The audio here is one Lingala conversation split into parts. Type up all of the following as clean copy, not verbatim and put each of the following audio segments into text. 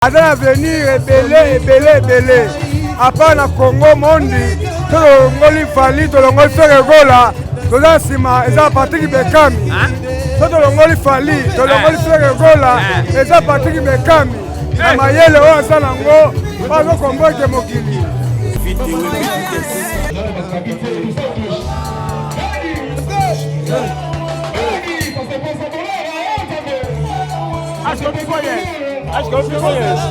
Aza na venir ebele. Apa na Congo mondi, tolongoli Fali, tolongoli Feregola, toza nsima eza Patrick Bekami. Tolongoli Fali, tolongoli Feregola, eza Patrick Bekami. Na mayele oyo asa nango, bazo komboke mokili. Acho que eu me conheço.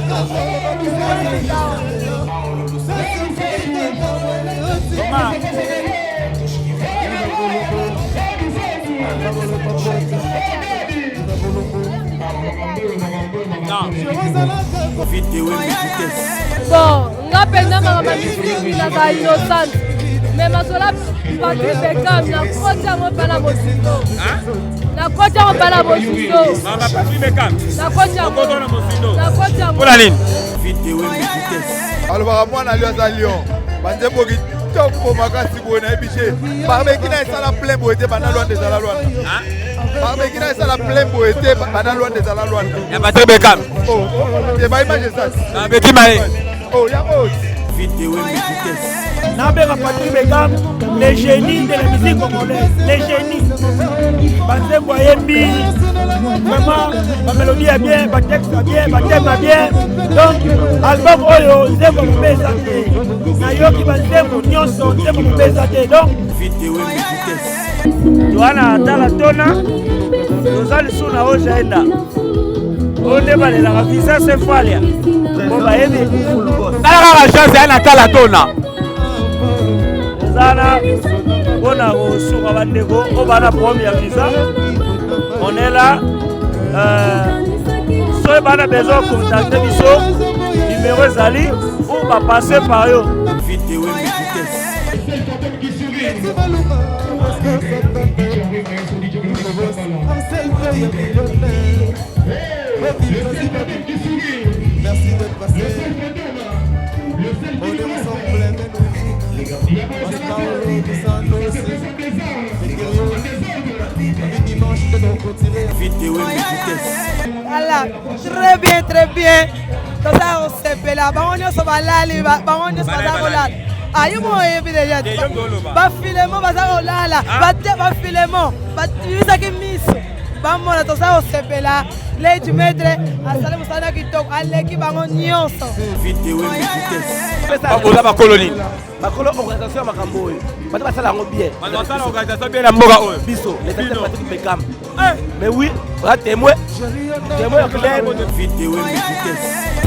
Bon, nga penda mama mifiki na ka innocent. Mais masola Patrick Bekam na kocha mo bana mosindo. Na kocha mo bana mosindo. Mama Patrick Bekam. Na kocha mo na mosindo. Na kocha mo. Pour la ligne. Alors mwana aliaza Lyon. Bande boki topo makasi bona ebiche. Barbeki na esala plein boete bana loin des ala loin. Barbeki na esala plein boete bana loin des ala loin. Ya Patrick Bekam. Oh, c'est pas image ça. Beki Maé. Oh, ya mot. Nabeka Patrick Bekam, les génies de la musique congolaise, les génies. Banzembo Yembi, vraiment, la mélodie est bien, le texte est bien, le thème est bien. Donc, album Oyo, Zembo Mbezate. Nayoki Banzembo, Nyonso, Zembo Mbezate. Donc, Joana Atala Tona, Rosal Suna Ojaenda. On est dans la visa, c'est folia. On va aider. La chance est Atala Tona. Zana, on a reçu Rabandego, on va la première visa. On est là. Si on a besoin de contacter Bisso, numéro Zali, on va passer par eux. Merci d'être passé. On est ensemble. Voilà, très bien. Tout ça, on s'est fait là. On est sur la live, on est sur la live. Aïe, moi, je suis déjà. Ba filemo, ba zaolala, ba filemo, ba visa qui miss. Ba mona tout ça, on s'est fait là. Les du maître, à salam sana qui toque, à l'équipe en nyonso. Oza ba colonie. Bakolo organisation makambo. Bata basala ngo bien. Basala organisation bien la mboka oyo. Biso, les têtes Patrick Bekam. Mais oui, on a témoin. Témoin clair.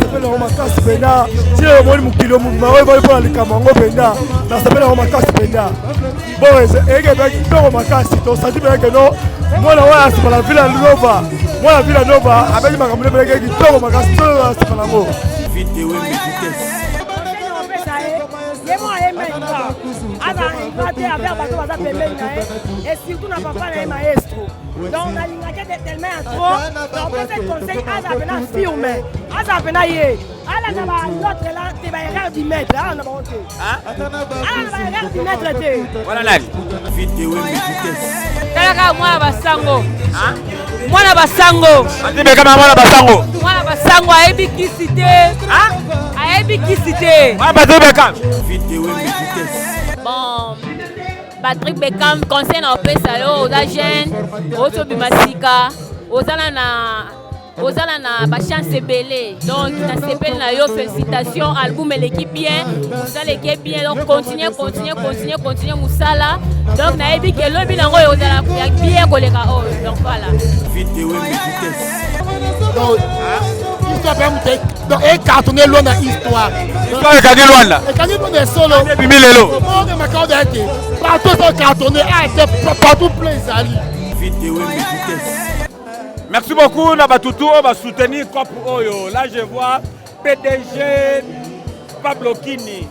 Sapela makasi penda. Si le moni mukilo muma oyo va pour le kamango penda. Na sapela makasi penda. Bon, ege ba kitoko makasi to sadi ba ke no. Mwana wa asipala Villa Nova. Mwana Villa Nova abeji makambo le ke kitoko makasi to asipala ngo. Et surtout na papa na maestro. Donc on a l'ingrédient tellement trop. On peut se conseiller à la pena firme. À la pena yé. À la na l'autre là, tu vas erreur du maître. Ah na bonté. Hein? Ah na erreur du maître té. Voilà là. Kaka mwana basango. Hein? Mwana basango. Atibe kama mwana basango. Mwana basango ayebi kisité. Hein? Ayebi kisité. Mwana Patrick Bekam. Bon, Patrick Bekam, conseil na opesa yo, oza jeune, ozo bimasika, ozala na ba chance belé. Donc na sepel na yo, félicitations, album l'équipe bien, ozala l'équipe bien, donc continuez musala. Donc na ebi ke lobi nango ozala bien koleka o. Donc voilà. Donc, et cartonné loin dans l'histoire. L'histoire est cartonné loin là. Et quand on est solo, partout sont cartonnés, partout plein Zali. Merci beaucoup, Nabatutu, on va soutenir Cop Oyo. Là, je vois PDG Pablo Kini.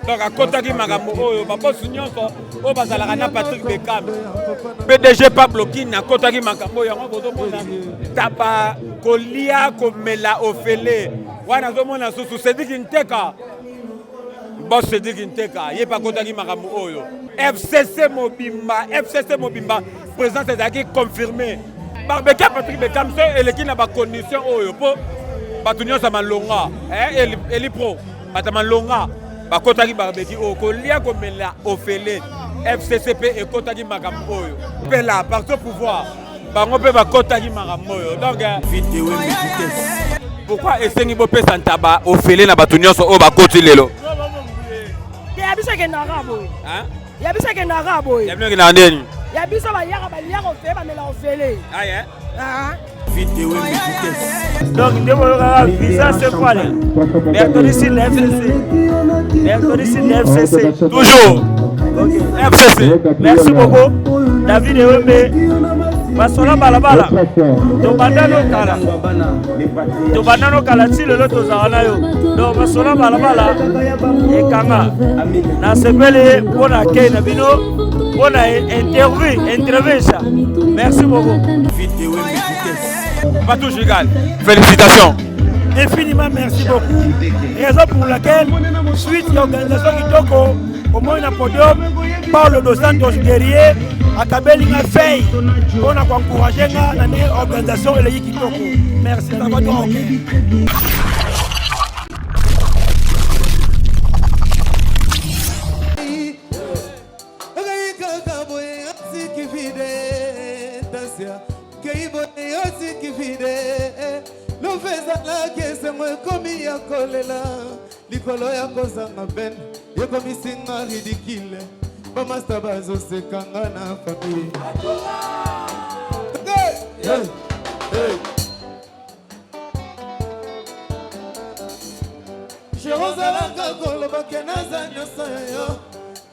Donc, à côté de Magambo Oyo, Papa Sunyonko, on va à la Patrick Bekam. PDG Pablo Kini, à côté de Magambo Oyo, on va Taba, Kolia, Komela, Ofele. Wana zomona susu Cédric Nteka. Boss Cédric Nteka, il est pas côté de Magambo Oyo. FCC Mobimba, présence est confirmée. Barbecue Patrick Bekam, et l'équipe n'a pas condition Oyo. batunyo sa malonga eli pro batamalonga bakotaki barbeki o kolia komela ofele FCCP ekotaki makambo oyo pela parti pouvoir bango pe bakotaki makambo oyo donc pourquoi esengi bopesa ntaba ofele na batunyo so o bakoti lelo ya biso ke na rabo ya biso ke na rabo ya biso ke na ndeni ya biso ba yaka ofele ba mela ofele donc ndemoloka visa c'est quoi là mercredi le FCC toujours FCC merci beaucoup David Ewembe basola balabala tobandano kala ti lelo tozala na yo donc basola balabala ekanga nasepeli mpona kei na bino mpona intervention merci beaucoup Patou Gigal, félicitations. Infiniment merci beaucoup. Raison pour laquelle, suite à l'organisation Kitoko, au moins un podium, Paulo dos Santos Guerrier, à Kabeli a fait, on a encouragé l'organisation et le Kitoko. Merci, ça va donc. Likolo ya kozanga ben yekomisinga ridicule bamasta bazosekanga na famille jerozalaka kolobake naza nyonso yo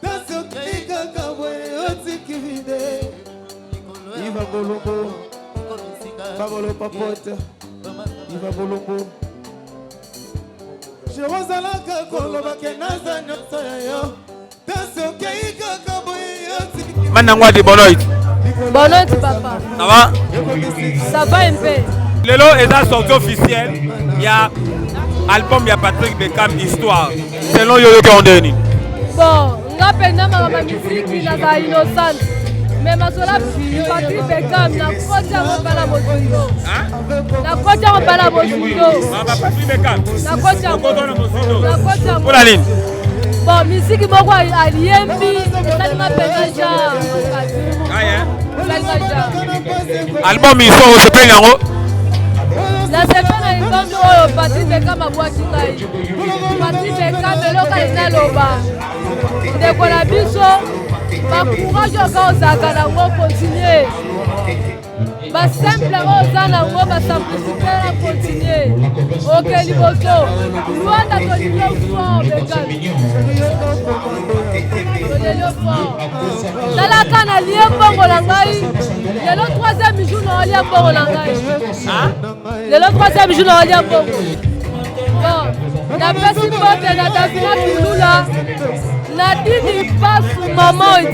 tasokikaka boye otikivide iva bolongo babolo papote iva bolongo jerozalaka kolobake naza nyonso yo tasokikaka boye otikivide Manangwa de Bonoit. Bonoit papa. Ça va? Ça va un peu. Lelo est la sortie officielle. Il y a album, il y a Patrick Beckham Histoire. Selon Yoyo Kondeni. Bon, nga penda mama musique na ka innocent. Mais masola Patrick Beckham na kocha ngopala mozindo. Na kocha ngopala mozindo. Mama Patrick Beckham. Na kocha mozindo. Na kocha. Pour la ligne. Bon, musique moko aliembi, ça m'a pénage. Album ils sont se plaignent en haut. La semaine album oyo Patrick Beckham abwaki ngai. Patrick Beckham eloka ina loba. Ndeko na biso ba courage ozaka nango continuer. Ba simple oza nango ba simplicité na continuer. OK liboso. Luanda to fort Beckham. Talaka na lie mbongo na ngai. Lelo 3e jour na lie mbongo na ngai. Lelo 3e jour na lie mbongo. Bon, na pesi pote na Davina Tulula. Nadine passe maman.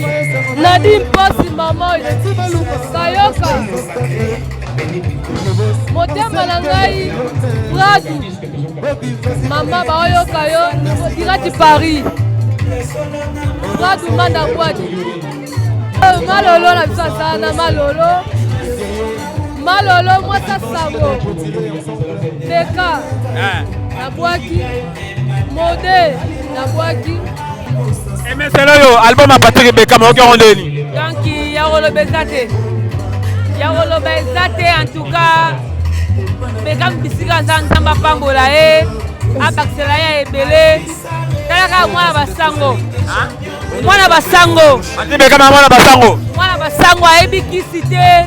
Nadine passe maman. Kayoka. Motema na ngai. Bradu. Mama baoyoka yo. Dirati Paris. Bradu manda kwadi. Malolo na biso sana malolo. Malolo mwata sango. Beka. Na bwaki. Mode na bwaki. MSL yo album à Patrick Beckham au Rondeni. Donc Yarolo Bezate. Yarolo Bezate en tout cas. Beckham bisika nzamba pambola e. Abaksela ya ebele. Talaka mwana basango. Mwana basango. Patrick Beckham mwana basango. Mwana basango ayebi kisite.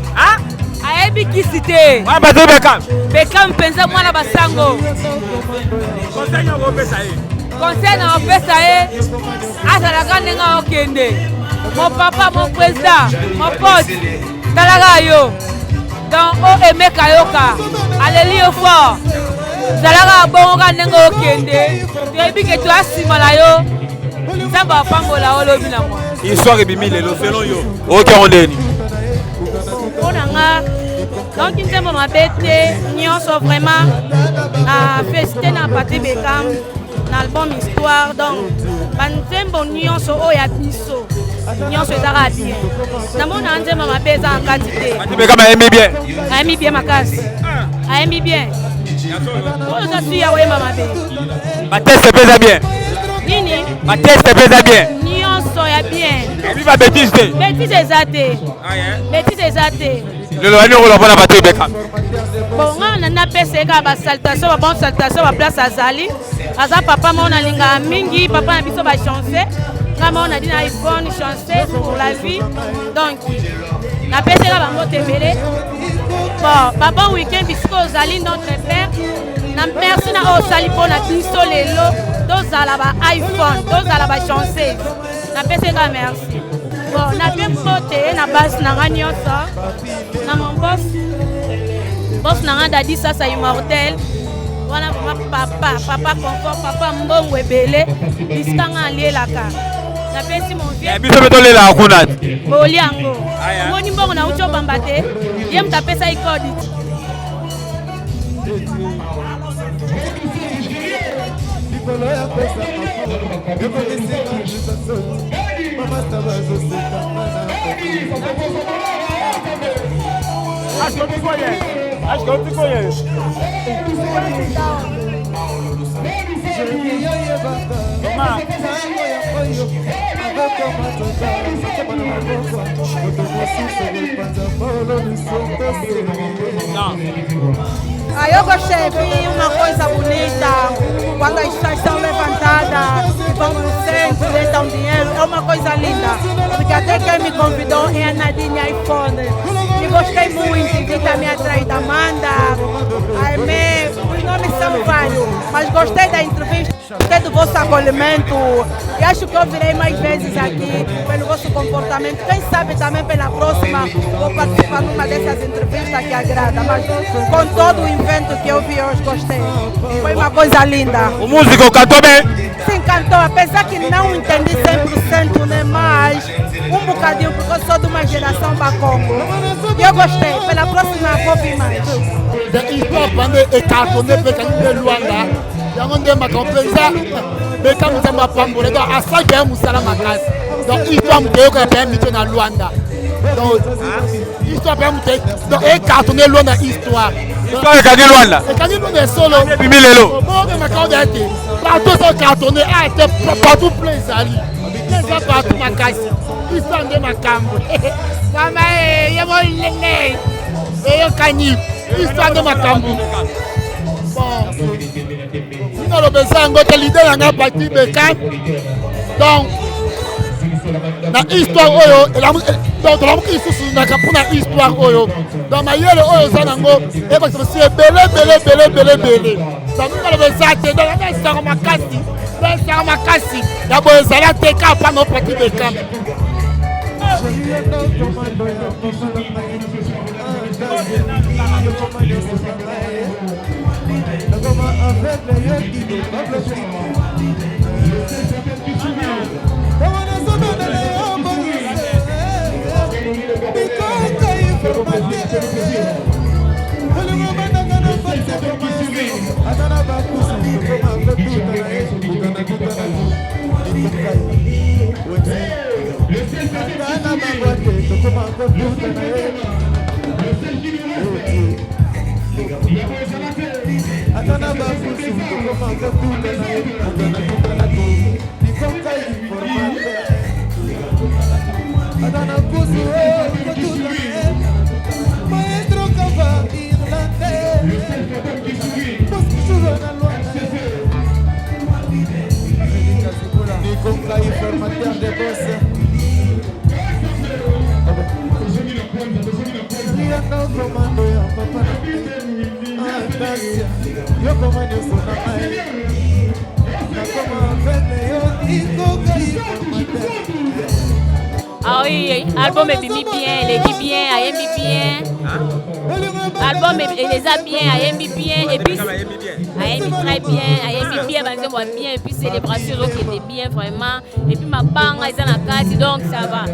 Ayebi kisite. Mwana Patrick Beckham. Beckham penza mwana basango. Conseil na pesa ye. Conseil na pesa ye. Azalaka ndenga okende. Mon papa, mon président, mon pote. Talaka yo. Donc o aimé kayoka. Allez au fort. Zalaka bonga ndenga okende. Yebi ke to asima la yo. Samba pambola olobi na moi. Histoire ebimi lelo selon yo. OK Rondeni. Onanga donc nzembo mabete nyonso vraiment na festé na Patrick Beckham na album Histoire donc banzembo nyonso oya biso nyonso ezaka bien namona nzembo mabeza en quantité Patrick Beckham aimé bien. Aimé bien makasi. Aimé bien. oyo oza suya oyeba mabe bateste peza bien nini bateste peza bien nyonso ya bien ebi babétise te bétise eza te bétise eza te lelo wani okola mpona Patrick Beckham bon nga napesa eka basalutation babon salutation baplace azali aza papa moko nalingaka mingi papa na biso bachance nga moko nadi na iphone chanceuse pour la vie donc napesa eka bambote ebele bon babon weekend bisiko ozali notre père na merci na oyo osali mpo na biso lelo tozala ba iphone tozala bachanceuse napesa eka merci bon napie mbote na basi na nga nyonso na mon boss na nga dadi sasa immortel wana papa confort papa mbongo ebele bisika nga alielaka napesi mon vie biso mpe tolelaka kuna boli yango omoni mbongo nauti obamba te ye moto apesa ikodi Ayoko chefe, uma coisa bonita, quando as pessoas estão levantadas e vão no centro, deitam dinheiro, é uma coisa linda. Porque até quem me convidou é a Nadinha iPhone. E gostei muito, vi também atrás da Amanda, a Aimee, os nomes são vários, mas gostei da entrevista, gostei do vosso acolhimento e acho que eu virei mais vezes aqui pelo vosso comportamento. Quem sabe também pela próxima vou participar numa dessas entrevistas que agrada, mas com todo o evento que eu vi hoje gostei. Foi uma coisa linda. O músico cantou bem? Sim, cantou, apesar que não entendi 100%, né? Mas um bocadinho, porque eu sou de uma geração bacongo. E eu gostei, pela próxima vou vir mais. E cartonné de Luanda. Yango nde makampenza beka mutamba pambole donc asa ke musala makasi donc histoire muteo ka pe mito na Luanda donc histoire pe muteo donc e cartonné Luanda histoire ekaki Luanda ekaki Luanda solo bimi lelo bon makao date partout so cartonné a été partout plein zali ça partout makasi histoire nde makambo mama yemo lele e yo kani histoire nde makambo bon le besoin de l'idée dans un parti Beckham donc la histoire oyo donc la musique sous na kapuna histoire oyo donc ma yele oyo zanango et parce que c'est belé donc le besoin de dans la histoire makasi ya bozala teka pa no parti Beckham Ah oui, l'album est bien, il dit bien, il aime bien. L'album il les a bien, il aime bien et puis il aime très bien, il aime bien, bien et puis célébration qui était bien vraiment et puis ma banga est dans la case donc ça va.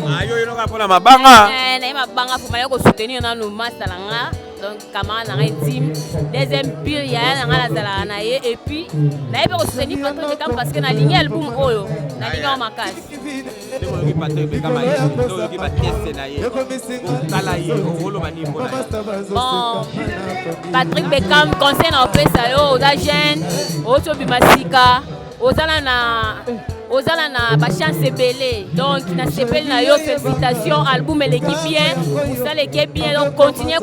Ah yo il n'a pas la ma banga. Ma banga faut mal soutenir dans le master là. donc camarade intime deuxième pire ya na zala na ye et puis na yebe ko soutenir Patrick Bekam parce que na ligne album oyo na ligne makasi bon Patrick Bekam conseil na opesa yo oza jeune ozo bimasika ozala na bachance ebele donc na sepeli na yo félicitations album eleki bien musala eke bien donc continue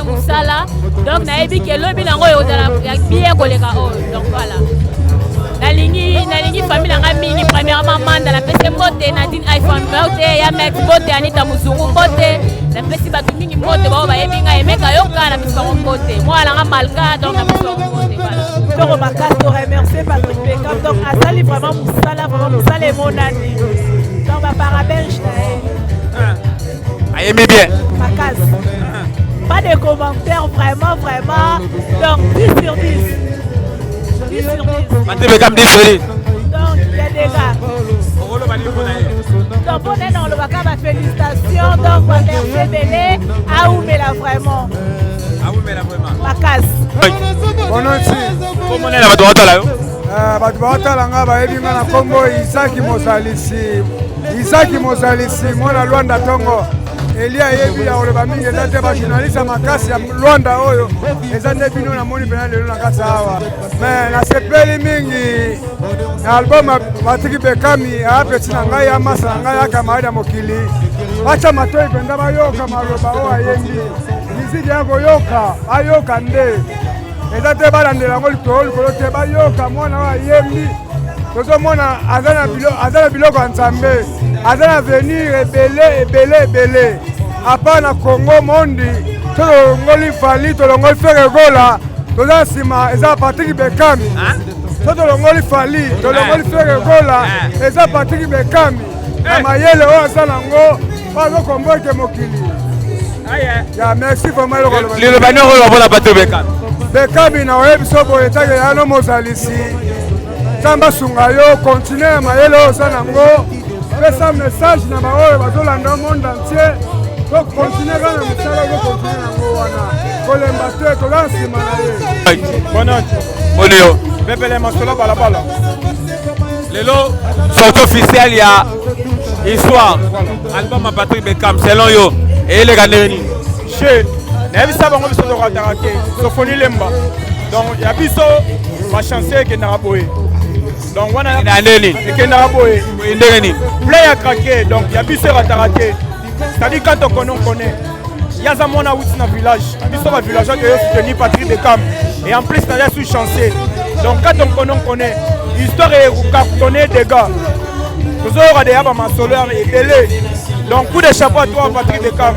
musala donc nayebi ke lobi nango oyo ozala bien koleka oyo donc voilà nalingi famille nanga mingi premièrement manda napesi mbote Nadine iPhone mbote ya Max mbote Anita Muzungu mbote napesi bato mingi mbote bao bayebi nga emeka yoka napesi bango mbote moi alanga malka donc napesi bango mbote voilà donc makasi to remercier Patrick Bekam donc azali vraiment musala emonani donc baparabelge na ye ayemi bien makasi pas de commentaires vraiment donc 10 sur 10 Patrick Bekam 10 sur 10 donc il y a des gars donc bon on le voit comme félicitations donc merci Belé aoumela vraiment makasi bonoti komonela bato batala yo bato batala nga bayebi nga na kombo Isaki Mozalisi mwana Lwanda Tongo Elia yebi ya oloba mingi eza te bajournaliste makasi ya Lwanda oyo eza nde bino namoni pena lelo na kati awa me nasepeli mingi na album Patrick Bekam apeti na ngai ya masa na ngai ya kamarade ya mokili bacha matoi mpenza bayoka maloba oyo ayembi miziki ya koyoka ayoka nde eza te balandela yango likolo te bayoka mwana oyo ayembi tozomona aza na biloko ya Nzambe aza na venir ebele apa na Congo mondi tolongoli Fali tolongoli Feregola toza nsima eza Patrick Bekam tolongoli Fali tolongoli Feregola eza Patrick Bekam na mayele oyo aza nango bazokomboke mokili ya merci vraiment lilobani oyo babola Patrick Bekam Bekam na oyebi so boye etake yano mozalisi Nzambe asunga yo continue na mayele oyo oza nango pesa message na baoyo bazolanda monde entier to continue kana misala ozokontinue nango wana kolemba te toza nsima na ye bonoti olio bepele masolo balabala lelo sortie officielle ya histoire album ya Patrick Bekam selon yo eyeleka ndenge nini che nayebisa bango biso tokataka te sofoni lemba donc ya biso bachanse ekendaka boye donc wana ekendaka boye ndenge nini play ya krake donc ya biso ekataka te c'est-à-dire quand on connaît yaza mwana wuti na village biso ba villageois que soutenir Patrick Bekam et en plus na sous chancer donc quand on connaît histoire et cartonner des gars nous aura des aba masolo et belé donc coup de chapeau à toi Patrick Bekam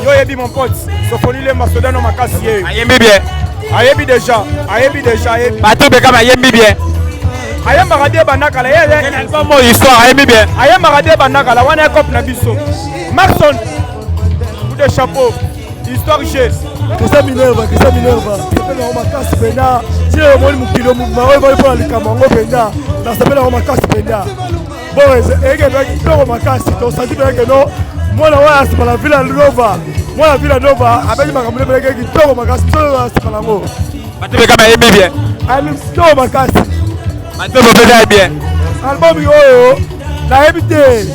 yo yebi mon pote sofoni le masodano makasi ayembi bien ayebi déjà Patrick Bekam ayembi bien ayembaka de banakala ye album oyo histoire ayembi bien ayembaka de banakala wana ekope na biso Maxon coup de chapeau histoire che Kesa Minerva sepela ngo makasi penda tie moni mukilo mawe bali pona likama ngo penda na sepela ngo makasi penda bon ege ndoko makasi to santi peke no mwana wa asipala Villa Nova abeji makamule peke kitoko makasi to asipala ngo Patrick Bekam ayembi bien ami to makasi Patrick Bekam bien album oyo na ebite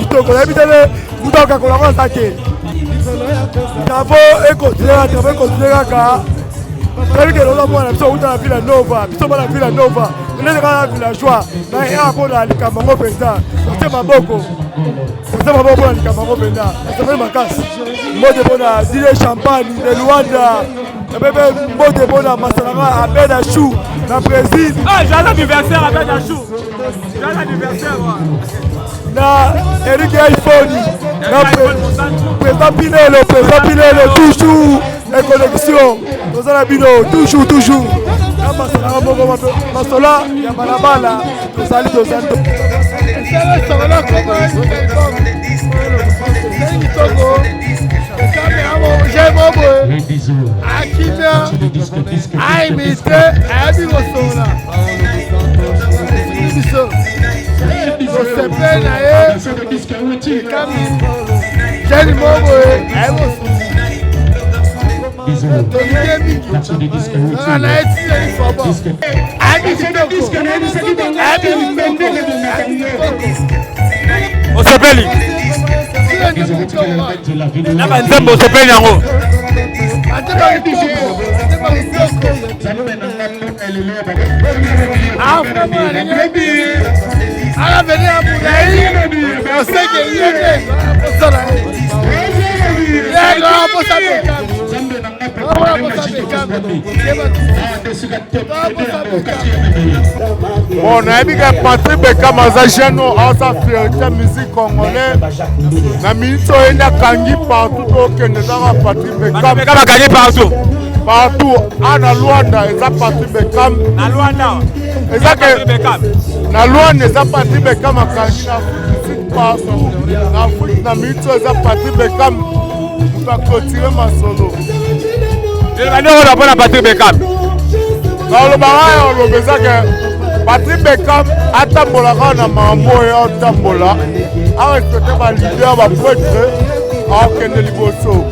kitoko na ebite le mutoka kolanga sake travaux continuer kaka toyebi keloza mwana biso outa na Villa Nova biso bana Villa Nova nete kaka villageois na ea mpona likambo yango mpenza kote maboko mpona likambo yango mpenza esepeli makasi mbote mpona dile champagne de Luanda epepe mbote mpona masalanga abeda chou na Brésil joyeux anniversaire abeda chou joyeux anniversaire na Eric iPhone na président Pinelo toujours les connexions tozala bino toujours na masala moko masola ya balabala tozali akimia aimite ayabi kosola biso tosepe na ye Bekam jeni moboye ayekosola Osepeli na banzembo osepeli yango Bon, nayebi ka Patrick Bekam aza jeune aza fierté musique congolais. Na minute oyo akangi partout tokende ezaka Patrick Bekam. Bekam akangi partout. Partout. Na Luanda eza Patrick Bekam. Na Luanda. Eza Patrick Bekam. Na Luanda eza Patrick Bekam akangi na musique partout. Na Afrique na minute eza Patrick Bekam. Muta clôturer masolo. On a Patrick Bekam. Patrick Bekam atambolaka na mambo oyo atambola arespecte balider bapoetre akende liboso.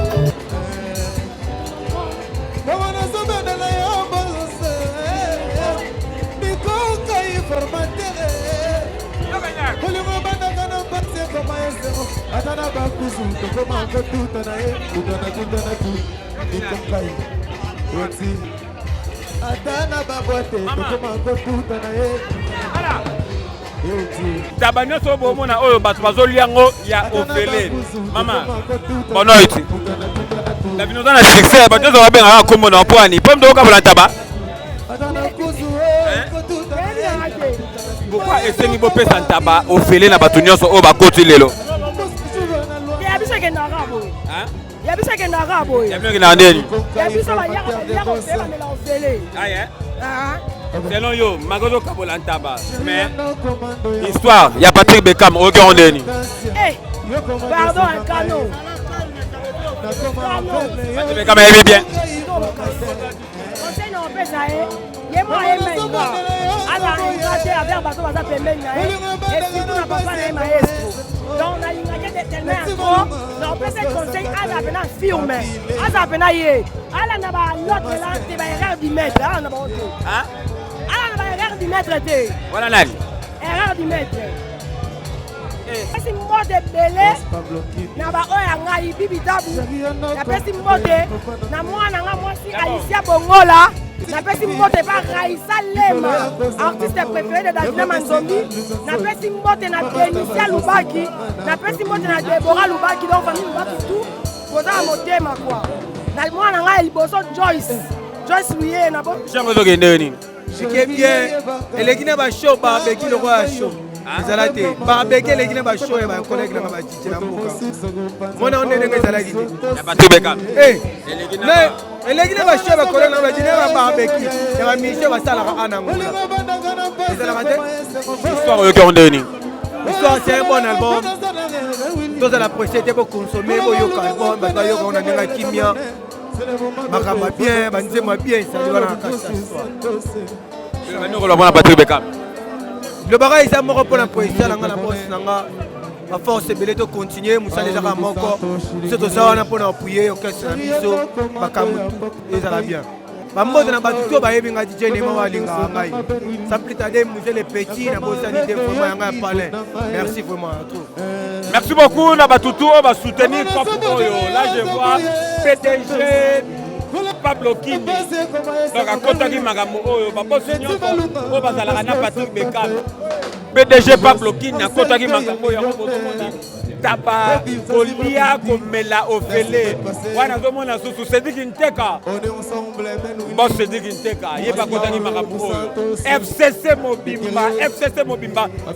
Taba nyonso bomona oyo bato bazoliango ya ofele mama bono iti la bino na succès bato zo babenga kombo na poani pom do ka taba pourquoi esengi bo pesa taba ofele na bato nyonso oyo bakoti lelo ya bisa ke na rabo ya bisa ke na rabo ya bisa na ndeni ya bisa ba ya ko fela me la ofele selon yo magozo kabola ntaba mais histoire ya Patrick Bekam au Gandeni pardon un canon Patrick Bekam est bien conseil non pesa ye mo ye menga ala ngate avec bato baza pembeni na et surtout na papa na maestro donc na lingake tellement encore non pesa conseil ala bena firme ala bena ye ala na ba l'autre là te ba erreur du maître ala na ba auto ala na ba erreur du maître te voilà nani erreur du maître pesi mode belé na ba oya ngai bibi tabu na pesi mode na mwana nga mwasi Alicia Bongola na pesi mode ba Raissa Lema artiste préféré de Davina Manzombi na pesi mode na Denisia Lubaki na pesi mode na Deborah Lubaki donc famille Lubaki tout poza motema quoi na mwana nga liboso Joyce wiye na bo chango zo kende nini Jikebie elekine ba show ba beki loko ya show ezala te babeke eleki na bashow ya bakolege na babadije na mboka mona onde ndenge ezalaki te ya Patrick Bekam eleki na bashow ya bakolege na babadije na babeki ya bamisio basalaka ana ngula ezalaka te histoire oyo konde nini histoire c'est un bon album tozala procédé pour consommer boyoka album bato bayoka ona ndenge kimia makambo bien banzembo bien ezali wana na kati ya histoire banokoloba na Patrick Bekam le bagage est mort pour la poésie la bosse nanga a force belé to continuer musala ezaka moko c'est to ça wana pour appuyer au caisse na biso bakamu ezala bien bambote na batuto bayebi nga DJ Nema walinga ngai ça plus tarder musée les petits na bosani de vraiment yanga palais merci vraiment à tout merci beaucoup na batuto ba soutenir Pop Oyo là je vois PDG Pablo Kini donc à côté makambo oyo babosi nyonso oyo bazalaka na Patrick Bekam PDG Pablo Kini à côté makambo ya bozomona taba kolia komela ofele wana zomona susu Cédric Nteka boss Cédric Nteka yeba côté makambo oyo FCC Mobimba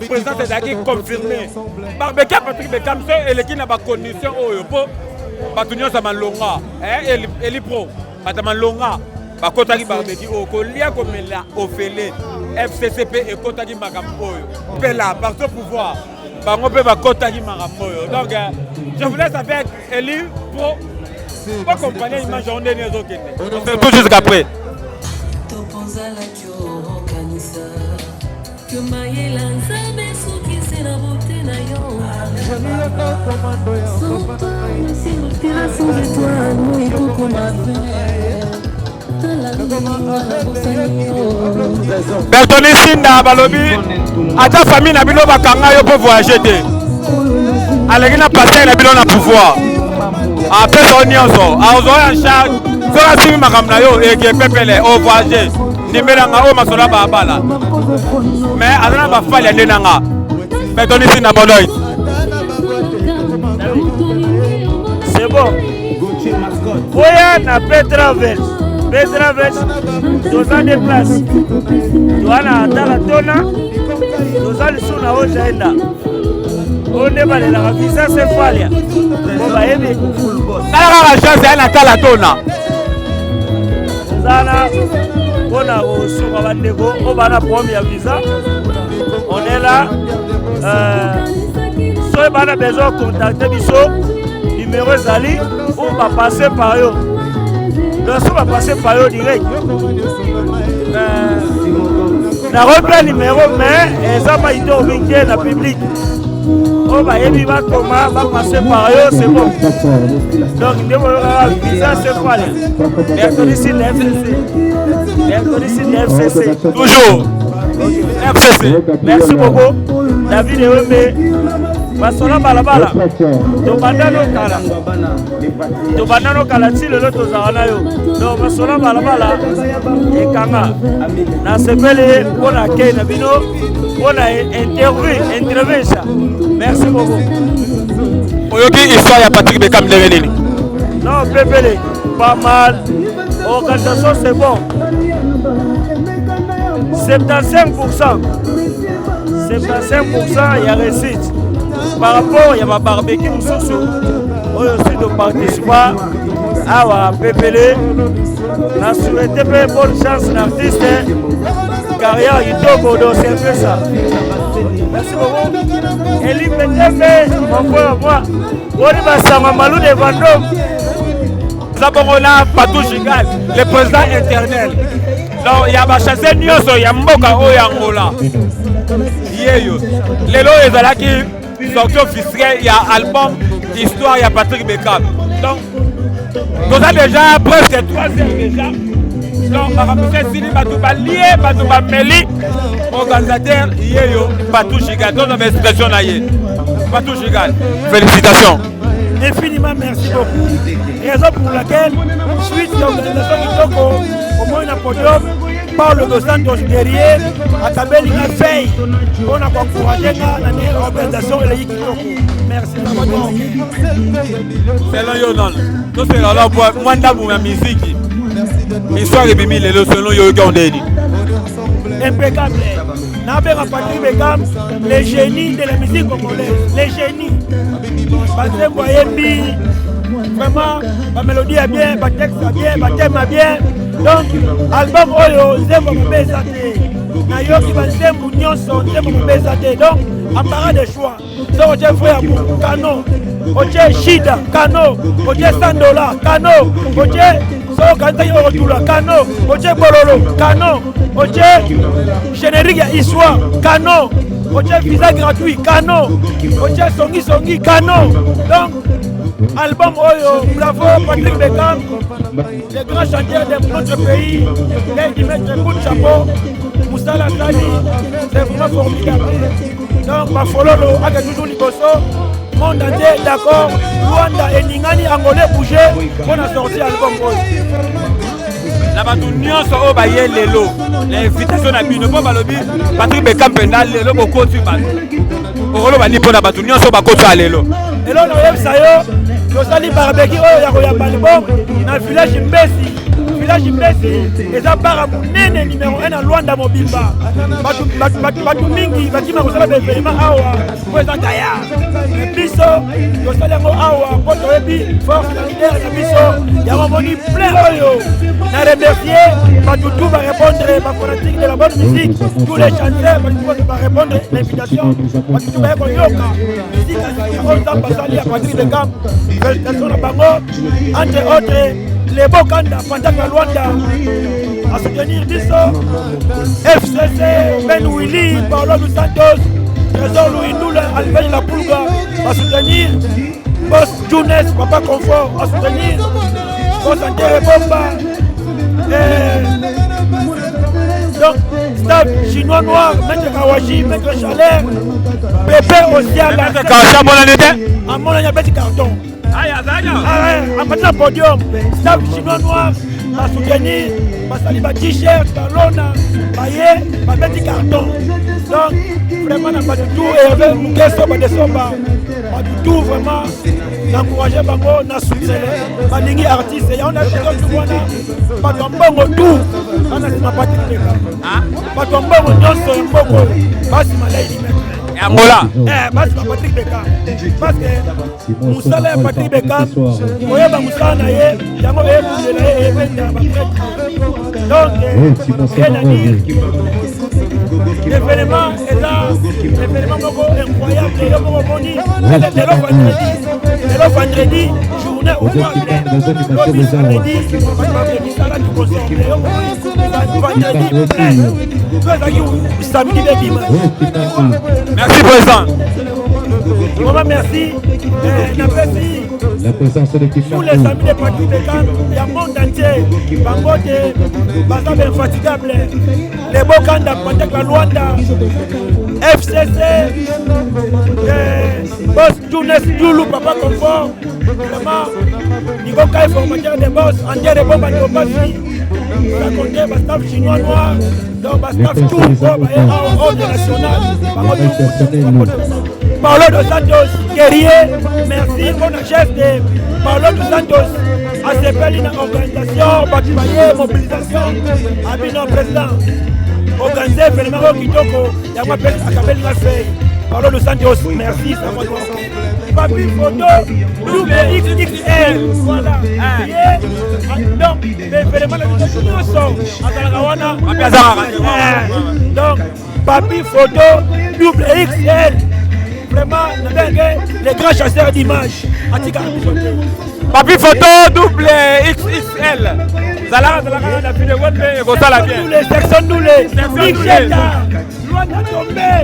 président ezaki confirmé barbeka Patrick Bekam so eleki na ba condition oyo po bato nyonso malonga eli pro batama longa bakotaki barbeki oyo kolia komela ofele FCCP ekotaki makambo oyo pela parti au pouvoir bango mpe bakotaki makambo oyo donc je vous laisse avec Eli pour accompagner image onde ni ezokende on se retrouve jusqu'après que mayela nzambe soki se na bote na yo Bertoni Sinda balobi ata famille na bino bakanga yo pour voyager te. Aleki na passer na bino na pouvoir. Après son nyonso, azo en charge. Sora simi makamna yo eke pepele o voyager. Nimelanga o masola ba bala. Mais azana ba fali ndenanga. Bertoni Sinda boloit. C'est bon. Voya na Petravels. Petravels, deux ans de place. Douana Atala Tona, 2 ans de Suna Ojaenda. On est balé la visa c'est falia. On va aimer. La chance est Atala Tona. Zana, on a reçu Bandego, on va la première visa. On est là. Si on a besoin de contacter Bisso, numéro Zali, on va passer par eux. Donc on va passer par eux direct. Na repris numéro mais ça va être au week-end na public. On va y vivre comment va passer par eux c'est bon. Donc il devra visa c'est quoi là. Bertoni Sinda FCC. Bertoni Sinda FCC. Toujours. FCC. Merci beaucoup. David Ewembe. Basola balabala. Tobandano kala ti lelo tozala yo. Donc basola balabala ekanga. Na sepele pona ke na bino pona interview. Merci beaucoup. Oyoki histoire ya Patrick Bekam Levelini. Non, pepele pas mal. Organisation c'est bon. 75%. 75% il y a réussite. Par rapport à ma barbecue, nous sommes aussi de participer à PPL. Nous avons souhaité bonne chance à l'artiste. Carrière, il doit c'est un peu ça. Merci beaucoup. Elie Pétémé, mon frère, moi. On est à Malou de Vendôme. Nous avons Patou Gigal, le président éternel. Donc, il y a chassé Nyoso, il y a Mboka Oyangola. Lelo ezalaki sorti officiel, il y a album Histoire, il y a Patrick Bekam. Donc, nous avons déjà presque 3 heures déjà. Donc, Maramoussé Sili Batouba lié, Batouba Meli, organisateur, Yeyo, Patou Gigal. Donc, on a une expression là. Patou Gigal, félicitations. Infiniment merci beaucoup. Raison pour laquelle, suite à l'organisation du Toko, au moins un podium, par le dossier derrière, à Kabeli a fait, on a encouragé l'organisation et l'équipe Toko. Merci. C'est là, Yonan. Nous sommes là pour moi, pour la musique. Histoire de Bimi, les selon Yogan Deni. Impeccable. N'abera Patrick Bekam, les génies de la musique congolaise. Les génies. Parce que vous voyez, vraiment, la mélodie est bien, le texte est bien, le thème est bien. Donc, l'album Oyo, c'est mon baisaté. Nayoki va se mounion son, c'est mon baisaté. Donc, appareil de choix. C'est au frère Kano, au Shida, Kano, au $100, Kano, au so quand il retourne Kano, au Bololo, Kano, au générique histoire, Kano, au visa gratuit, Kano, au Songi, Kano. Donc, album Oyo, bravo Patrick Bekam, les grands chanteurs de notre pays, ils mettent un coup de chapeau, Moussala Sali, c'est vraiment formidable. Donc, ma follow, avec toujours Liboso, monde entier d'accord, Rwanda et Ningani Angolais bouger pour la sortie album Oyo. La Batunion so obaye lelo, l'invitation à Bino Balobi, Patrick Bekam Penda lelo beaucoup sur Balo. Olo bani pour la Batunion so bako sur lelo. Et là on y sayo, yo sali barbecue oyo ya album na village Mbesi. Village Mbesi, et ça part à Mounene numéro 1 à Luanda Mobimba. Batu mingi, bakima kozala bevelema awa, kweza kaya. Biso, yo sali yango awa, poto ebi, force de leader ya biso, ya mamoni plein oyo. Na remercier, Batu tout va répondre, ma fanatique de la bonne musique, tous les chanteurs, Batu va répondre à l'invitation, Batu tout va répondre, musique à Zika, Basali, à Patrick Bekam, félicitations à Bango, entre autres, les Bokanda, Pantaka Luanda, à soutenir Bisso, FCC, Ben Willy, Paolo Dos Santos, Trésor Louis Ndoula, Alvin La Pulga, à soutenir. Boss Younes, Papa Confort, à soutenir. Boss Antere Bomba. Donc, staff chinois noir, Maître Kawaji, Maître Chalère, Pépé aussi à la. À mon année, petit carton. À maintenant, podium, staff chinois noir, à soutenir, Basali ba t-shirt, Balona, Baye, petit carton. Donc, vraiment, on n'a pas du tout, et avec nous, pas du tout, vraiment, d'encourager Bango, n'a soutenu, Balingi artiste, et on a dit que tout le pas de tout, on a dit pas de pas de bon, on a dit Angola. Parce que Patrick Beckham. Parce que Moussala Patrick Beckham, Oya Moussala Naye, Yango donc, rien à dire. L'événement est là, l'événement incroyable, le vendredi, journée ouvrable, le samedi, samedi et dimanche. Merci président. Merci. La présence de l'équipe. Tous les amis de Patrick Beckham, il y a le monde entier. Bangote, Bazab infatigable. Les Bokanda, Patek la Luanda, FCC, Boss Younes Doulou, Papa Confort. Vraiment, Nico Kai, formateur des boss, Andier de Bomba, Nico Passi. Ça comptait, Bastaf chinois noir, donc Bastaf tout, ordre national. Paulo dos Santos, guerrier, merci, bon chef de Paulo dos Santos, ACP, une organisation, bâtiment, mobilisation, Abino président, organisé, Fernando Kitoko, Yama Pel, Akabel Nafei, Paulo dos Santos, merci, ça va voir. Papi photo, XXL, voilà, donc, vraiment, la situation sont à Talagawana, donc, papi photo, XXL. Vraiment, les grands chasseurs d'images. Papi photo double XXL. Zalara, la fille de Wembe et Gosala bien. Nous les sections, nous les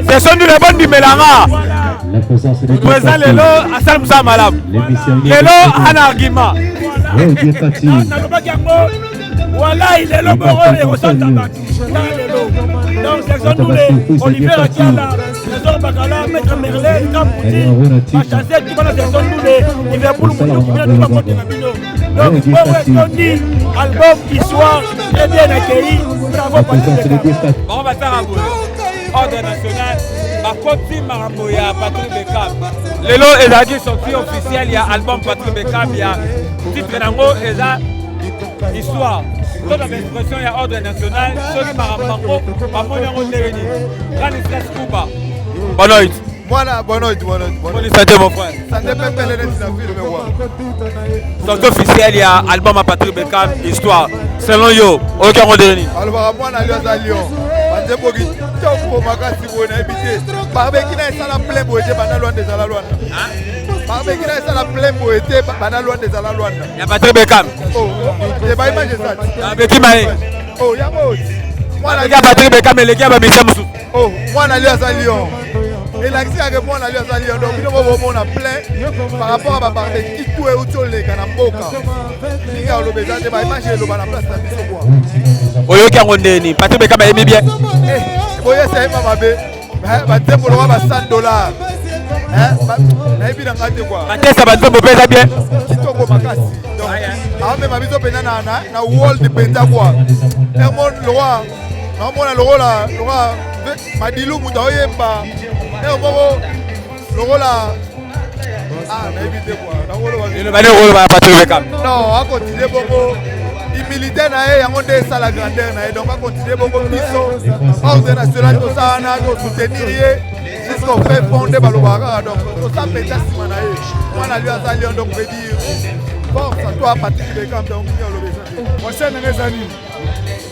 section nous les bonnes du Mélanga. Président Lelo, Hassan Moussa Malam. Lelo, Anargima. Voilà, il est le bureau et au centre tabac. Donc, section nous les Olivier Akiala. Trésor Bakala, Maître Merlin, Campouti, Machassé, qui va la section nous les Liverpool, qui vient de la porte de Mabino. Donc, bon, dit, album Histoire, très bien accueilli. Bravo, Patrick. On va faire un boulot. Ordre national, Bakoti Maramboya, Patrick Beckham. Lelo Ezagi sorti officiel, il y a album Patrick Beckham, il y a titre Nango, Eza, Histoire. Toute l'expression, il y a ordre national, ceux qui Marambango, Mamonyango Téréni. Ranislas Kouba. Bonne nuit. Voilà, bonne nuit. Bonne santé, mon frère. Santé, Pépé, les sorti officiel, il y a album à Patrick Beckham, Histoire. Selon yo, aucun rendez-vous. Alors, moi, on a Lyon. Banzebogi, Toko Makasi, on a habité. Barbeki na esala plein boete bana loin des Alalwana. Barbeki na esala plein boete bana loin des Alalwana. Ya Patrick Beckham. Oh, c'est pas image ça. Avec qui maé? Oh, ya mo. Moi la Patrick Beckham et les gars ba Michel. Oh, moi na Lyon à Lyon. Et là qui a que moi na Lyon à Lyon. Donc on a plein par rapport à Barbeki qui tout est autour les Kanamboka. Il y a le besoin de ba image le bana place na biso quoi. Oyo ki ngondeni Patrick Beckham aime bien. Oyo c'est pas mabe. Ba tempo lo ba $100. Na ebi na ngate quoi. Matesa ba tempo pesa bien. Kitoko makasi. Donc ame mabiso pena na wall de penta quoi. Un monde loi. Na mona loi Madilu muta oyemba. Un moko loi ah na ebi te quoi. Na wolo ba. Le bane rôle ba Patrick Beckham. Non, a continuer bongo. Militaire na ye yango nde esala grandeur na ye donc a continuer bongo biso ordre national tosala to soutenir ye jusqu'au fait fond de balobaka donc tosa peta nsima na ye mwana lui aza lion donc veut dire force à toi Patrick Beckham donc ni olobeza conseil na ezali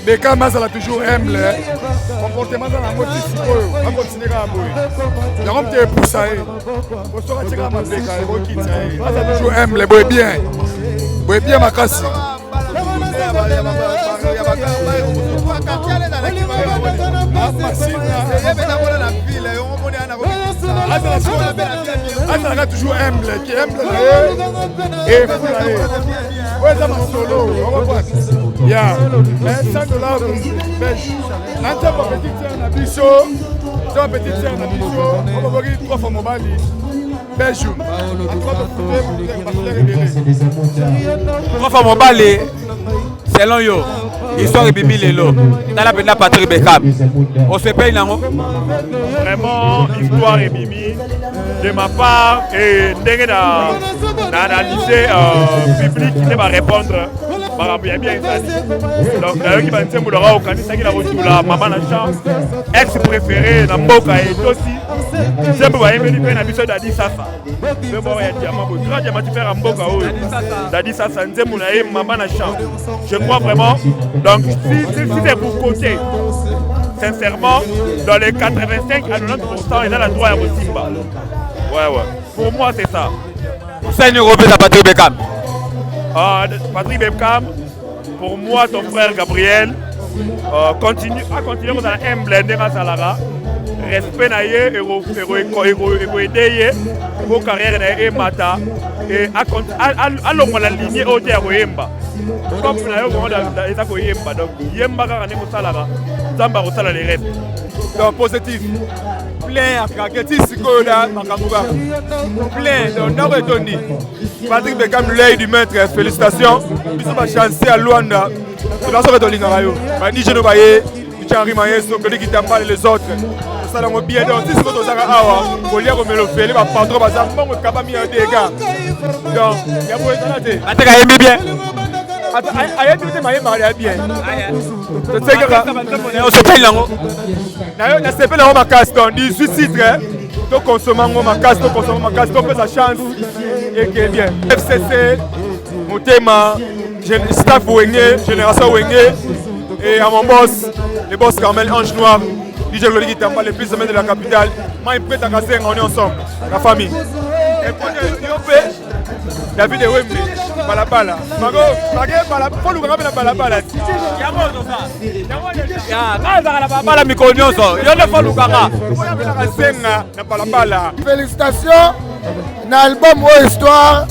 Beckham azala toujours humble comportement za nango tisi oyo akontinue kaka boye yango mte epusa ye osoka tika mabeka ekokita ye aza toujours humble boye bien makasi. azalaka toujours humble qui humble na ye et fou na ye oyo eza masolo ya mais $100 belge nanzemba petite sœur na biso nzemba petite sœur na biso oboboki 3 fois mobali belgium trois fois mobali selon yo histoire ebimi lelo tala mpena Patrick Bekam osepeli nango vraiment histoire ebimi de ma part et ndenge na analyser public nde barépondre makambo ya bien ezali donc nayoki banzembo lora okanisaki na kotula mama na chance ex préféré na mboka etosi nzembo bayembeli mpe na biso dadi sasa nzembo oyo ya diamant boye grand diamant tifere ya mboka oyo dadi sasa nzembo na ye mama na chance je crois vraiment donc si c'est pour côté sincèrement dans les 85 à 90% il a la droit à Rosimba. Ouais. Pour moi c'est ça. C'est une reprise à Patrick Bekam. Patrick Bekam, pour moi ton frère Gabriel, continue dans la humble de Salara. Respect na ye et aider pour carrière na ye mata et à longue la lignée au terre Yemba. Comme na yo dans eza ko Yemba donc Yemba ka ne ko salara zamba ko sala les rêves. Donc positif. Plein à Kaketi Sikoda Makamuga. Plein donc dans Tony. Patrick Bekam l'œil du maître, félicitations. Bisous ma chance à Luanda. C'est la soirée de l'Ingarayo. Ni je ne voyais, ni Thierry Mayeso, que qui t'en parle les autres. Ça l'a bien donc si c'est votre awa, pour lire comme le fait, les patron bazar, bon capable mi des gars. Donc, il y a pour être là. Attends, aimé bien. Aïe, tu t'es marié bien. Tu sais que on se paye là. On s'appelle la Macasse dans 18 titres. Donc consommons Macasse, donc fait sa chance et qui est bien. FCC, Motema, staff Wengé, Génération Wengé et à mon boss, les boss Carmel Ange Noir, DJ Glody qui t'aime pas les plus semaines de la capitale. Moi, il prête à casser, on est ensemble, la famille. Et pour David et Wembley, Balabala. Mago, faut nous rappeler la Balabala. Félicitations dans l'album Ô Histoire.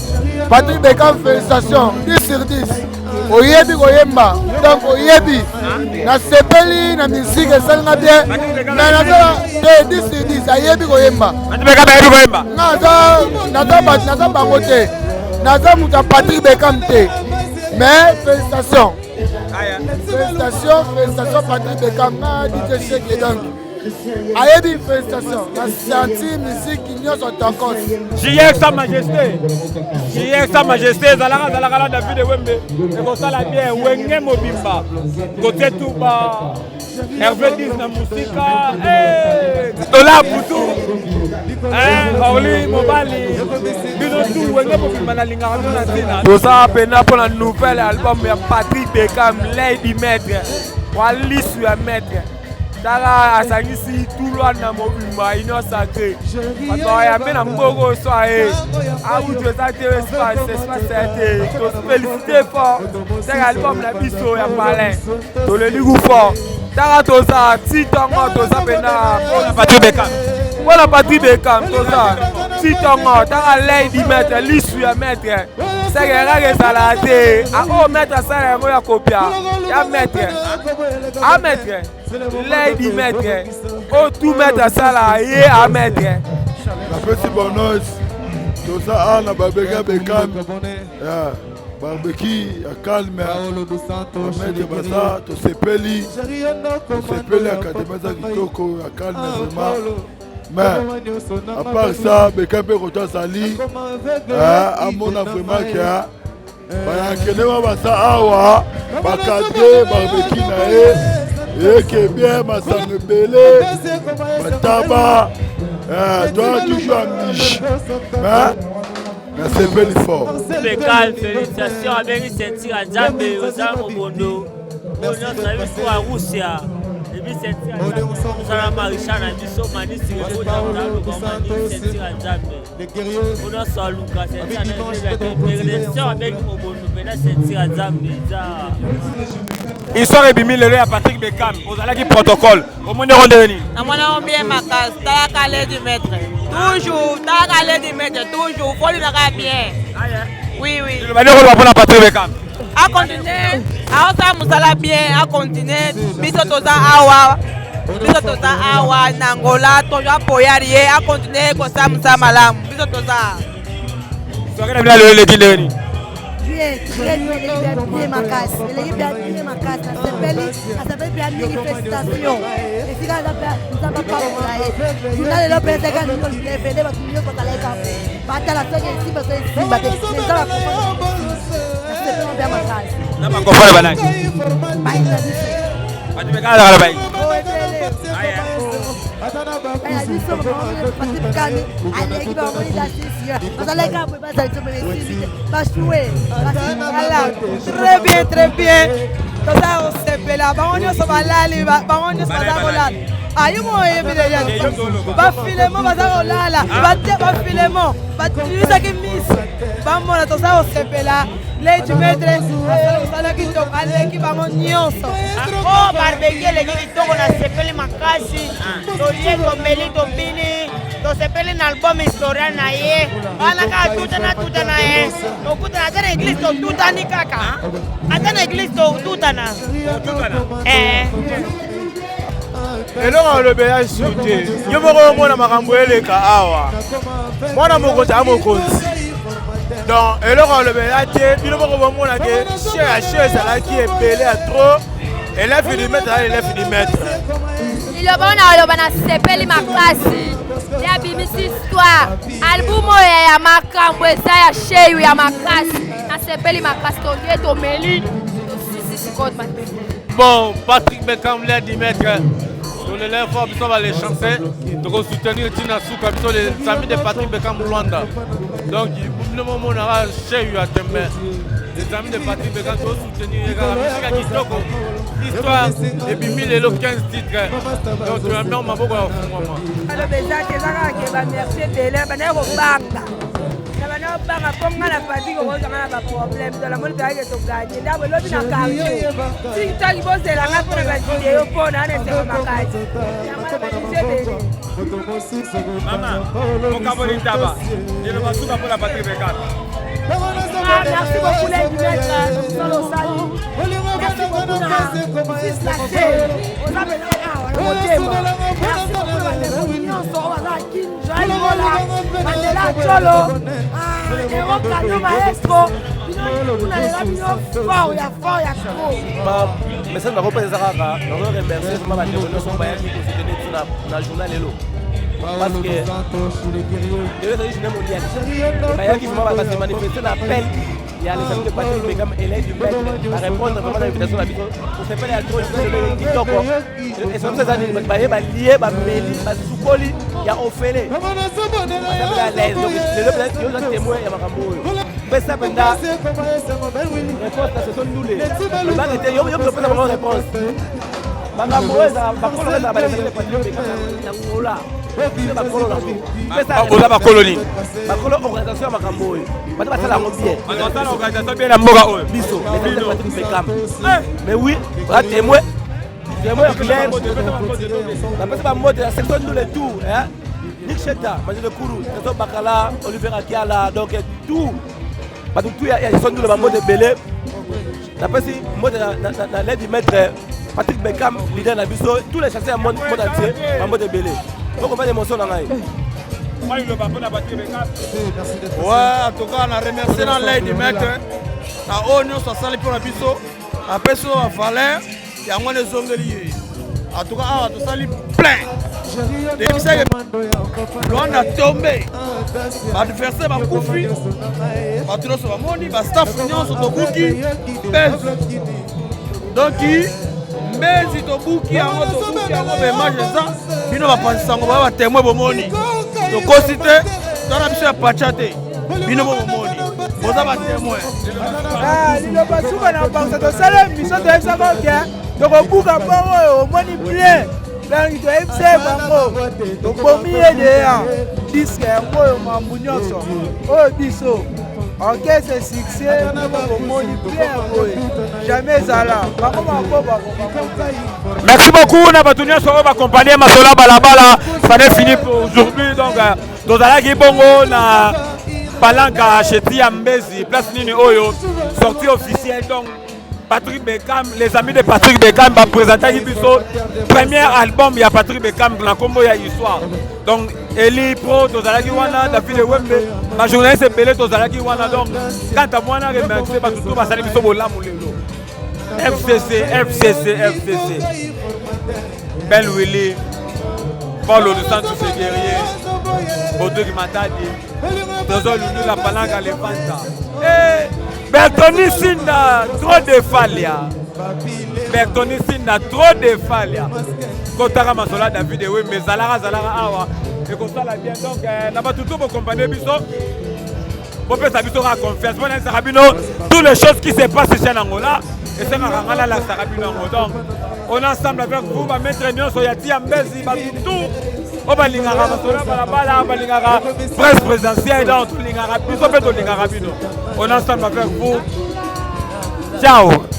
Patrick Bekam, félicitations. 10 sur 10. Oyebi Koyemba. Donc Oyebi. Na sepeli, na musique, ça n'a bien. Mais 10 sur 10. Oyebi Koyemba. Naza Bangote. Naza Mouta Patrick Bekam. Mais félicitations. Félicitations Patrick Bekam. DJ Cheikh donc. Ayebi, félicitations. La senti musique qui n'y a pas encore. JX Sa Majesté. JX Sa Majesté. Zalaka David de Wembe. Et comme ça la bien. Wenge Mobimba. Côté Touba. Hervé 10 na Musika. Dola Boutou. Orly Mobali. Binotou. Wenge Mobimba na Lingarano na Zina. Tout ça pena pour la nouvelle album de Patrick Bekam. Lady Maître. Wali sur la Maître. Dara asangisi tout loin na mobimba ino sacré. Parce ya mena mbogo soaé. A vous de ça espace to féliciter fort. C'est album la biso ya palais. To le ligu fort. Dara to ça titongo to ça pena pour Patrick Bekam. Pour la Patrick Bekam to ça. Titongo dara Lady Maître lisu ya Maître. C'est que salade. Ah oh Maître ça ya copia. Ya Maître. A Maître. Lady Maître, oh tout Maître ça là, yé à Maître. La petite bonheur, tout ça a la barbecue Bekam, barbecue à calme, Maître Bassa, tout sepeli à Katemasa Kitoko à calme vraiment. Mais à part ça, Bekam peut retourner Sali, à mon vraiment qu'il y a. Bayakelema Bassa Awa, Bakadé, barbecue naé. Et que bien, ma sangue belé, ma tabac, toi toujours en niche. Merci bel fort. Bekam, félicitations à Béni Sentir à Djambé, aux armes au Bondo. On a salué pour la Roussia. Et puis Sentir à Djambé, nous allons Marisha, nous sommes Manis, nous allons Sentir à Djambé. On a salué Lucas, Sentir à Djambé. Félicitations à Béni au Bondo, maintenant Sentir à Djambé. Histoire ebimi lelo ya Patrick Bekam. Ozalaki protocole. Au monde rondeni. Na mwana ombie makas, talaka Lady Maître. Toujours, t'as qu'à aller mettre toujours, faut lui faire bien. Oui, oui. Le manière on va Patrick Bekam. À continuer, à ça musala bien, à continuer. Biso toza awa, Nangola, toja poyarié, à continuer comme ça musa malam. Biso toza. Soirée bien le dîner. Bien, bien ma casse. Elle est bien ma casse. Ça s'appelle bien manifestation. Et si là, ça va pas vous. Si là, le président nous les fait des bâtiments pour aller café. Bata la soirée ici parce que ici, bata. Mais ça va pas. C'est bien ma casse. Na ma comprendre banane. Pas de méga la baille. Très bien, très bien. tosepeli na album historia na ye wana kaka tuta na ye tokutana ata na église totutani kaka ata na église totutana eloko alobe ya sute yo moko omona makambo eleka awa mwana mokonzi ya mokonzi donc eloko alobe ya te bino moko bomona ke chie ya chie ezalaki ebele ya trop elef milimetre ya elef milimetre iloba na sepeli makasi ya bimisi histoire album oyo ya makambo eza ya sheyu ya makasi na sepeli makasi tolie tomeli tosisi sikoyo bon Patrick Bekam l'a dit maître sur le lèvres fort biso va les chanter donc soutenir Tina Souka biso les amis de Patrick Bekam Luanda donc le moment na sheyu ya tembe les amis de Patrick Bekam doivent soutenir la musique kitoko histoire et puis 15 titres donc tu as mis en maboko ya fumama le bezaki ezaka ke ba merci tele bana ko banga na bana banga ponga na Patrick ko zanga na ba problème de la moni taike to gagner ndabo lobi na quartier si taki bozela nga pona ba video pona na se makati ya mara ba tele mama okaboli taba je le basuka pour la Patrick Bekam. Merci beaucoup les maîtres, solo sali. Merci beaucoup na fils la terre. On a besoin merci beaucoup la réunion sur la kin Joël Mola, Mandela Cholo. Héros cadeau maestro. On a les avions fort, ya trop. Mais ça ne va pas les arabes. On va remercier ma bande de son bail qui nous soutenait dans le journal Hello. Parce que les origines mondiales, qui vont manifester l'appel, il y a les amis de Patrick Bekam et l'aide du maître à répondre vraiment à l'invitation de la vidéo. On s'est fait à trop de TikTok. Et c'est comme ces années, il y a lié, Méli, Soukoli, il y a Ophélie. On s'appelle à l'aise. Donc les deux peut-être qui ont témoin, il y a Makambo. Mais ça, maintenant, réponse, ce sont nous les. Le mal était, il y a une réponse. Makambo, oza bakoloni bakolo organisation ya makambo oyo bato basala yango bien organisation bien na mboka oyo biso Patrick Bekam mais oui ba témoin ya clair napesi bamote ya section tous les tours Nick Cheta Major Kuru Teso Bakala Oliver Akiala donc tout bato tout ya section tous les bamote belé napesi mote na l'aide du maître Patrick Bekam leader na biso tous les chasseurs monde entier bamote belé. Donc on va l'émotion dans l'ail. Ouais, en tout cas, on a remercié dans l'aide du maître. On a eu ça pour la biso. Après ça, on a fallu. Il y a moins de zones liées. En tout cas, on a tout ça plein. Les messieurs, on a tombé. L'adversaire va couper. On a tout ça, on a staff, on a bouki. Donc, mais si tu bouki, on a bouki, match ça. Bino va penser ça, on va témoin bomoni. Donc cité dans la mission pachate. Bino bomoni. On va témoin. Ah, il ne pas souvent en penser de ça la mission de ça va bien. Donc on bouge au moni bien. Là il doit être c'est bango. Donc pour mieux de disque moi mambunyo so. Oh biso. Ok, c'est succès, jamais Zala. Merci beaucoup, on a accompagné Masola Balabala. Ça n'est fini pour aujourd'hui. Donc, tozalaki bongo na Palanca Cheti ya Mbezi place nini oyo sortie officielle donc Patrick Beckham, les amis de Patrick Beckham va présenter biso premier album ya Patrick Beckham na combo ya histoire. Donc Eli Pro tozalaki wana David Wembe ma journaliste belé tozalaki wana donc quand à moi na remercier ba tout ba sali biso bolamu lelo. FCC Ben Willy Paulo de Santos Guerrier Bodo Matadi Dozo Lulu la Palanca les Fanta. Bertoni Sinda, trop de falia. Bertoni Sinda, trop de falia. Kotara Masola David Ewe, mais Zalara Awa. Et comme ça, la bien. Donc, n'a pas tout pour accompagner Biso. Pour que ça Biso a confiance. Bon, Sarabino, toutes les choses qui se passent chez Angola. Et c'est Marangala la Sarabino. Donc, on est ensemble avec vous, va mettre une sur Yati Ambezi, tout. On va lingara Masola, on va lingara presse présidentielle, dans tout lingara Biso, on est ensemble avec vous. Ciao.